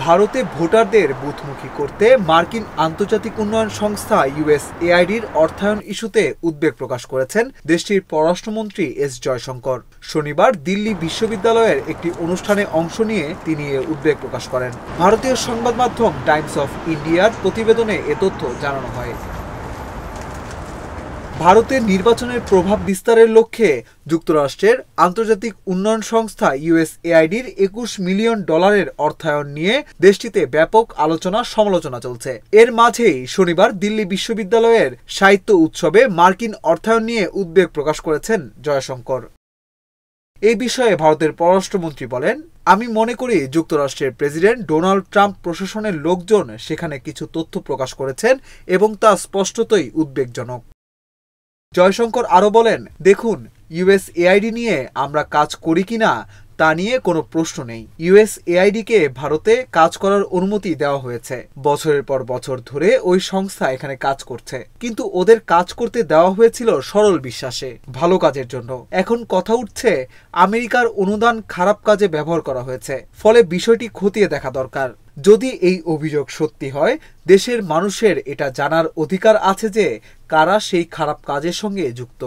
ভারতে ভোটারদের বুথমুখী করতে মার্কিন আন্তর্জাতিক উন্নয়ন সংস্থা ইউএসএআইডির অর্থায়ন ইস্যুতে উদ্বেগ প্রকাশ করেছেন দেশটির পররাষ্ট্রমন্ত্রী এস জয়শঙ্কর। শনিবার দিল্লি বিশ্ববিদ্যালয়ের একটি অনুষ্ঠানে অংশ নিয়ে তিনি এ উদ্বেগ প্রকাশ করেন। ভারতীয় সংবাদ মাধ্যম টাইমস অফ ইন্ডিয়ার প্রতিবেদনে এ তথ্য জানানো হয়। ভারতের নির্বাচনের প্রভাব বিস্তারের লক্ষ্যে যুক্তরাষ্ট্রের আন্তর্জাতিক উন্নয়ন সংস্থা ইউএসএআইডির $21 মিলিয়ন অর্থায়ন নিয়ে দেশটিতে ব্যাপক আলোচনা সমালোচনা চলছে। এর মাঝেই শনিবার দিল্লি বিশ্ববিদ্যালয়ের সাহিত্য উৎসবে মার্কিন অর্থায়ন নিয়ে উদ্বেগ প্রকাশ করেছেন জয়শঙ্কর। এই বিষয়ে ভারতের পররাষ্ট্রমন্ত্রী বলেন, আমি মনে করি যুক্তরাষ্ট্রের প্রেসিডেন্ট ডোনাল্ড ট্রাম্প প্রশাসনের লোকজন সেখানে কিছু তথ্য প্রকাশ করেছেন এবং তা স্পষ্টতই উদ্বেগজনক। জয়শঙ্কর আরও বলেন, দেখুন, ইউএসএআইডি নিয়ে আমরা কাজ করি কিনা তা নিয়ে কোনো প্রশ্ন নেই। ইউএসএআইডিকে ভারতে কাজ করার অনুমতি দেওয়া হয়েছে। বছরের পর বছর ধরে ওই সংস্থা এখানে কাজ করছে, কিন্তু ওদের কাজ করতে দেওয়া হয়েছিল সরল বিশ্বাসে, ভালো কাজের জন্য। এখন কথা উঠছে আমেরিকার অনুদান খারাপ কাজে ব্যবহার করা হয়েছে, ফলে বিষয়টি খতিয়ে দেখা দরকার। যদি এই অভিযোগ সত্যি হয়, দেশের মানুষের এটা জানার অধিকার আছে যে কারা সেই খারাপ কাজের সঙ্গে যুক্ত।